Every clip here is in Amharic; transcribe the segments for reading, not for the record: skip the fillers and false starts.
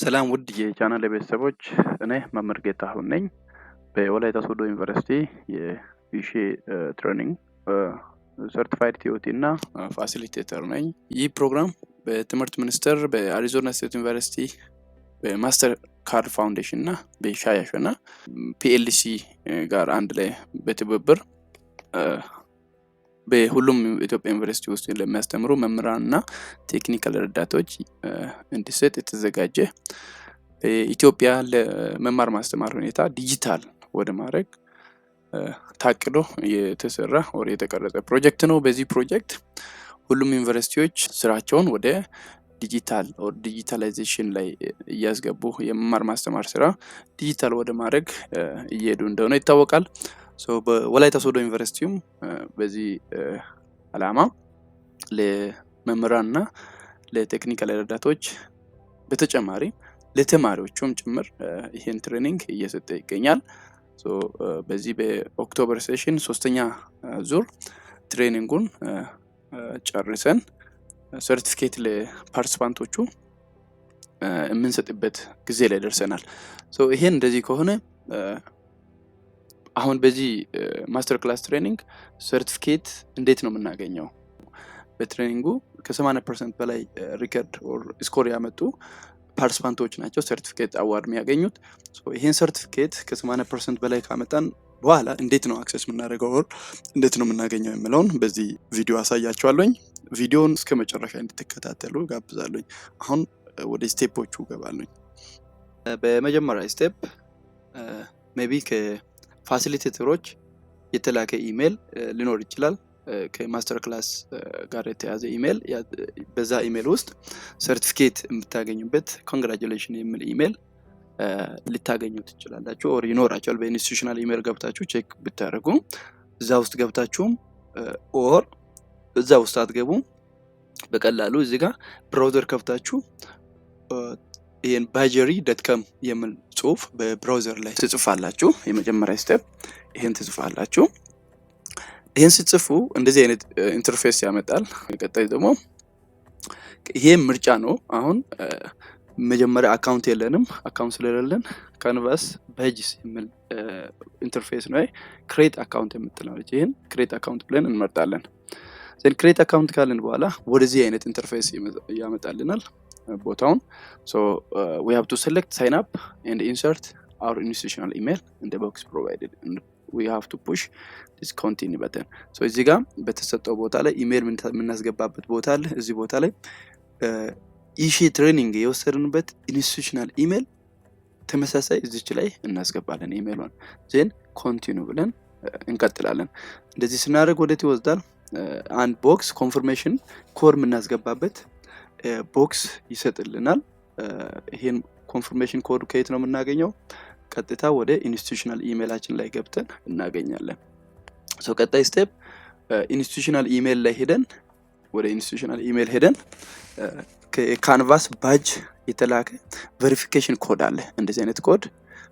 ሰላም ውድ የቻናል ቤተሰቦች፣ እኔ መምህር ጌታሁን ነኝ። በወላይታ ሶዶ ዩኒቨርሲቲ የቪሼ ትሬኒንግ ሰርቲፋይድ ቲኦቲ እና ፋሲሊቴተር ነኝ። ይህ ፕሮግራም በትምህርት ሚኒስቴር በአሪዞና ስቴት ዩኒቨርሲቲ በማስተር ካርድ ፋውንዴሽን እና በሻያሽ እና ፒኤልሲ ጋር አንድ ላይ በትብብር በሁሉም ኢትዮጵያ ዩኒቨርሲቲ ውስጥ ለሚያስተምሩ መምህራንና ቴክኒካል ረዳቶች እንዲሰጥ የተዘጋጀ ኢትዮጵያ ለመማር ማስተማር ሁኔታ ዲጂታል ወደ ማድረግ ታቅዶ የተሰራ ወር የተቀረጸ ፕሮጀክት ነው። በዚህ ፕሮጀክት ሁሉም ዩኒቨርሲቲዎች ስራቸውን ወደ ዲጂታል ኦር ዲጂታላይዜሽን ላይ እያስገቡ የመማር ማስተማር ስራ ዲጂታል ወደ ማድረግ እየሄዱ እንደሆነ ይታወቃል። በወላይታ ሶዶ ዩኒቨርሲቲም በዚህ አላማ ለመምህራንና ለቴክኒካል ረዳቶች በተጨማሪ ለተማሪዎችም ጭምር ይሄን ትሬኒንግ እየሰጠ ይገኛል። በዚህ በኦክቶበር ሴሽን 3ኛ ዙር ትሬኒንጉን ጨርሰን ሰርቲፊኬት ለፓርቲሲፓንቶቹ የምንሰጥበት ጊዜ ላይ ደርሰናል። ይሄን እንደዚህ ከሆነ አሁን በዚህ ማስተር ክላስ ትሬኒንግ ሰርቲፊኬት እንዴት ነው የምናገኘው? በትሬኒንጉ ከ80% በላይ ሪከርድ ኦር ስኮር ያመጡ ፓርቲሲፓንቶች ናቸው ሰርቲፊኬት አዋርድ የሚያገኙት። ይሄን ሰርቲፊኬት ከ80% በላይ ካመጣን በኋላ እንዴት ነው አክሰስ የምናደርገው ኦር እንዴት ነው የምናገኘው የሚለውን በዚህ ቪዲዮ አሳያችኋለሁ። ቪዲዮውን እስከ መጨረሻ እንድትከታተሉ ጋብዛለሁ። አሁን ወደ ስቴፖቹ ገባለሁ። በመጀመሪያ ስቴፕ ሜቢ ከፋሲሊቴተሮች የተላከ ኢሜል ሊኖር ይችላል። ከማስተር ክላስ ጋር የተያዘ ኢሜል፣ በዛ ኢሜል ውስጥ ሰርቲፊኬት የምታገኙበት ኮንግራቹሌሽን የሚል ኢሜል ልታገኙ ትችላላችሁ ኦር ይኖራችኋል። በኢንስቲትዩሽናል ኢሜል ገብታችሁ ቼክ ብታደርጉ እዛ ውስጥ ገብታችሁም ኦር እዛ ውስጥ አትገቡ በቀላሉ እዚህ ጋር ብራውዘር ከፍታችሁ ይሄን badgery.com የሚል ጽሁፍ በብራውዘር ላይ ትጽፋላችሁ። የመጀመሪያ ስቴፕ ይሄን ትጽፋላችሁ። ይሄን ስትጽፉ እንደዚህ አይነት ኢንተርፌስ ያመጣል። ቀጣይ ደግሞ ይሄ ምርጫ ነው። አሁን መጀመሪያ አካውንት የለንም። አካውንት ስለሌለን ካንቫስ badges የሚል ኢንተርፌስ ነው። ክሬት አካውንት የምትላለች። ይሄን ክሬት አካውንት ብለን እንመርጣለን። ዘን ክሬት አካውንት ካልን በኋላ ወደዚህ አይነት ኢንተርፌስ ያመጣልናል ቦታውን። we have to select sign up and insert our institutional email in the box provided and we have to push this continue button. እዚህ ጋር በተሰጠው ቦታ ላይ ኢሜል የምናስገባበት ቦታ አለ። እዚህ ቦታ ላይ ኢሺ ትሬኒንግ የወሰድንበት ኢንስቲትዩሽናል ኢሜል ተመሳሳይ እዚች ላይ እናስገባለን ኢሜሉን። ዘን ኮንቲኒው ብለን እንቀጥላለን። እንደዚህ ስናደርግ ወዴት ይወስዳል? አንድ ቦክስ ኮንፈርሜሽን ኮድ የምናስገባበት ቦክስ ይሰጥልናል። ይሄን ኮንፈርሜሽን ኮድ ከየት ነው የምናገኘው? ቀጥታ ወደ ኢንስቲትዩሽናል ኢሜላችን ላይ ገብተን እናገኛለን። ቀጣይ ስቴፕ ኢንስቲትዩሽናል ኢሜል ላይ ሄደን ወደ ኢንስቲትዩሽናል ኢሜል ሄደን ከካንቫስ ባጅ የተላከ ቬሪፊኬሽን ኮድ አለ። እንደዚህ አይነት ኮድ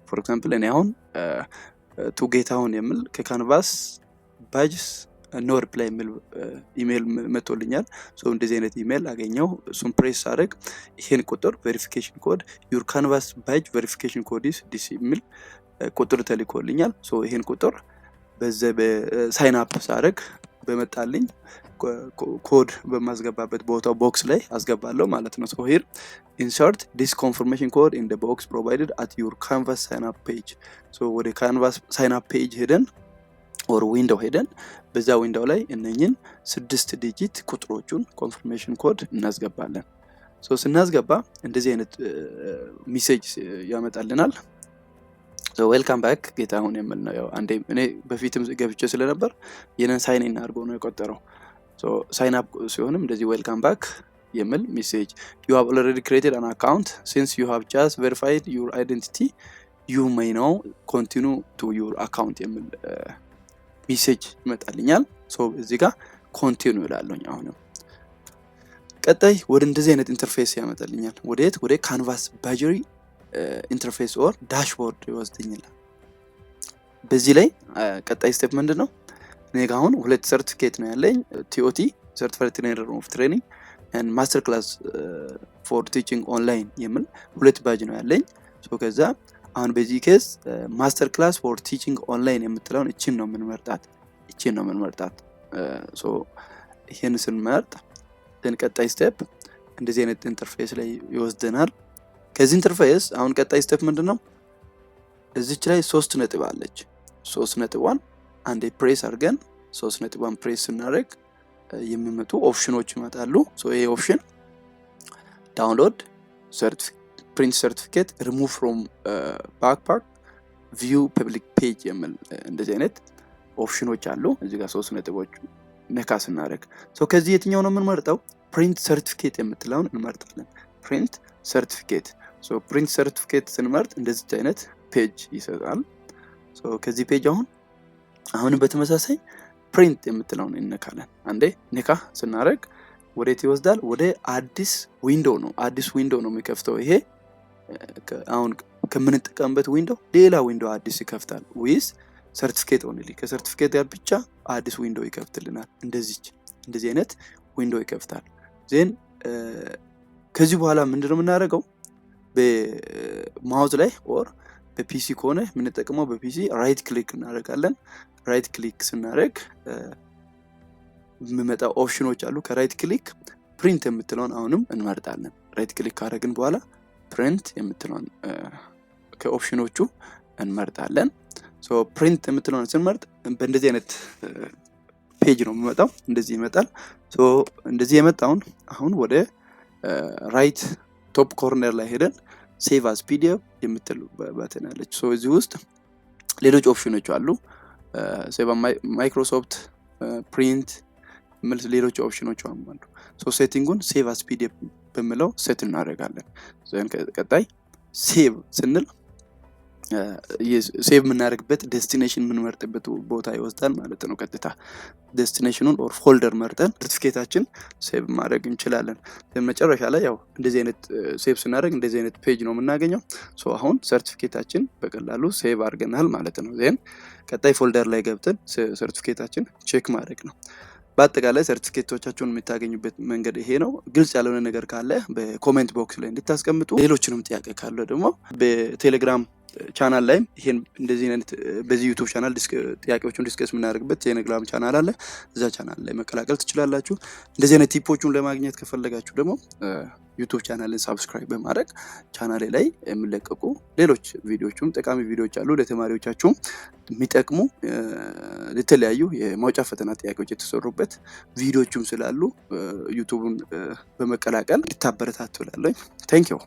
ፎር ኤግዛምፕል እኔ አሁን ቱ ጌታሁን የሚል ከካንቫስ ባጅስ ኖ ሪፕላይ የሚል ኢሜል መጥቶልኛል። እንደዚህ አይነት ኢሜል አገኘው። እሱን ፕሬስ አድርግ ይሄን ቁጥር ቬሪፊኬሽን ኮድ ዩር ካንቫስ ባጅ ቬሪፊኬሽን ኮድ ኢስ ዲስ የሚል ቁጥር ተልኮልኛል። ይሄን ቁጥር በዛ በሳይን አፕ ሳደርግ በመጣልኝ ኮድ በማስገባበት ቦታው ቦክስ ላይ አስገባለሁ ማለት ነው። here insert this confirmation code in the box provided at your canvas sign up page. ወደ ካንቫስ ሳይን አፕ ፔጅ ሄደን ኦር ዊንዶው ሄደን በዛ ዊንዶው ላይ እነኚህን 6 ዲጂት ቁጥሮቹን ኮንፈርሜሽን ኮድ እናስገባለን። ስናስገባ እንደዚህ አይነት ሜሴጅ ያመጣልናል። ዌልካም ባክ ጌታሁን የሚል ነው። ያው አንዴ እኔ በፊትም ገብቼ ስለነበር የነን ሳይን ኢን አድርጎ ነው የቆጠረው። ሳይን አፕ ሲሆንም እንደዚህ ዌልካም ባክ የሚል ሜሴጅ you have already created an account since you have just verified your identity you may now continue to your account የሚል ሜሴጅ ይመጣልኛል። እዚህ ጋር ኮንቲኒው እላለሁኝ። አሁንም ቀጣይ ወደ እንደዚህ አይነት ኢንተርፌስ ያመጣልኛል። ወደ ካንቫስ badgery ኢንተርፌስ ኦር ዳሽቦርድ ይወስደኛል። በዚህ ላይ ቀጣይ ስቴፕ ምንድነው? እኔ ጋር አሁን 2 ሰርቲፊኬት ነው ያለኝ። ቲኦቲ ሰርቲፊኬት ትሬነር ኦፍ ትሬኒንግ and master class for teaching online የሚል ሁለት ባጅ ነው ያለኝ። ሶ ከዛ አሁን በዚህ ኬስ ማስተር ክላስ ፎር ቲቺንግ ኦንላይን የምትለውን እቺን ነው የምንመርጣት። ሶ ይሄን ስንመርጥ ቀጣይ ስቴፕ እንደዚህ አይነት ኢንተርፌስ ላይ ይወስደናል። ከዚህ ኢንተርፌስ አሁን ቀጣይ ስቴፕ ምንድነው? እዚች ላይ 3 ነጥብ አለች። 3 ነጥቧን አንዴ ፕሬስ አድርገን 3 ነጥቧን ፕሬስ ስናደርግ የሚመጡ ኦፕሽኖች ይመጣሉ። ሶ ይሄ ኦፕሽን ዳውንሎድ print certificate, remove from backpack, view public page የሚል እንደዚህ አይነት ኦፕሽኖች አሉ። እዚህ ጋር 3 ነጥቦች ነካ ስናደርግ ሶ ከዚህ የትኛው ነው የምንመርጠው? print certificate የምትለውን እንመርጣለን። print certificate ሶ print certificate ስንመርጥ እንደዚህ አይነት ፔጅ ይሰጣል። ሶ ከዚህ ፔጅ አሁን በተመሳሳይ print የምትለውን እንነካለን። አንዴ ነካ ስናደርግ ወዴት ይወስዳል? ወደ አዲስ ዊንዶው ነው የሚከፍተው። ይሄ አሁን ከምንጠቀምበት ዊንዶው ሌላ ዊንዶው አዲስ ይከፍታል። ዊዝ ሰርቲፊኬት ኦንሊ ከሰርቲፊኬት ጋር ብቻ አዲስ ዊንዶው ይከፍትልናል። እንደዚህ አይነት ዊንዶው ይከፍታል። ዜን ከዚህ በኋላ ምንድነው የምናደርገው? በማውዝ ላይ ኦር በፒሲ ከሆነ የምንጠቀመው በፒሲ ራይት ክሊክ እናደርጋለን። ራይት ክሊክ ስናደርግ የሚመጣ ኦፕሽኖች አሉ። ከራይት ክሊክ ፕሪንት የምትለውን አሁንም እንመርጣለን። ራይት ክሊክ ካደረግን በኋላ ፕሪንት የምትለውን ከኦፕሽኖቹ እንመርጣለን። ሶ ፕሪንት የምትለውን ስንመርጥ በእንደዚህ አይነት ፔጅ ነው የሚመጣው። እንደዚህ ይመጣል። ሶ እንደዚህ የመጣውን አሁን ወደ ራይት ቶፕ ኮርነር ላይ ሄደን ሴቭ አስ ፒዲኤፍ የምትል በተን አለች። ሶ እዚህ ውስጥ ሌሎች ኦፕሽኖች አሉ። ሴቭ ማይክሮሶፍት ፕሪንት መልስ ሌሎች ኦፕሽኖች አሉ። ሶ ሴቲንጉን ሴቭ አስ ፒዲኤፍ በመለው ሴት እናደርጋለን። ዘን ቀጣይ ሴቭ ስንል ሴቭ የምናደርግበት ዴስቲኔሽን የምንመርጥበት ቦታ ይወስዳል ማለት ነው። ቀጥታ ዴስቲኔሽኑን ኦር ፎልደር መርጠን ሰርቲፊኬታችን ሴቭ ማድረግ እንችላለን። መጨረሻ ላይ ያው እንደዚህ አይነት ሴቭ ስናደርግ እንደዚህ አይነት ፔጅ ነው የምናገኘው። ሶ አሁን ሰርቲፊኬታችን በቀላሉ ሴቭ አድርገናል ማለት ነው። ዜን ቀጣይ ፎልደር ላይ ገብተን ሰርቲፊኬታችን ቼክ ማድረግ ነው። በአጠቃላይ ሰርቲፊኬቶቻችሁን የምታገኙበት መንገድ ይሄ ነው። ግልጽ ያልሆነ ነገር ካለ በኮሜንት ቦክስ ላይ እንድታስቀምጡ፣ ሌሎችንም ጥያቄ ካለ ደግሞ በቴሌግራም ቻናል ላይ ይሄን እንደዚህ አይነት በዚህ ዩቲዩብ ቻናል ጥያቄዎችን ዲስከስ የምናደርግበት ቴሌግራም ቻናል አለ። እዛ ቻናል ላይ መቀላቀል ትችላላችሁ። እንደዚህ አይነት ቲፖቹን ለማግኘት ከፈለጋችሁ ደግሞ ዩቲዩብ ቻናልን ሰብስክራይብ በማድረግ ቻናሌ ላይ የሚለቀቁ ሌሎች ቪዲዮዎችም ጠቃሚ ቪዲዮዎች አሉ። ለተማሪዎቻችሁም የሚጠቅሙ ለተለያዩ የማውጫ ፈተና ጥያቄዎች የተሰሩበት ቪዲዮዎችም ስላሉ ዩቲዩብን በመቀላቀል እንድታበረታቱ እላለሁ። ታንክ ዩ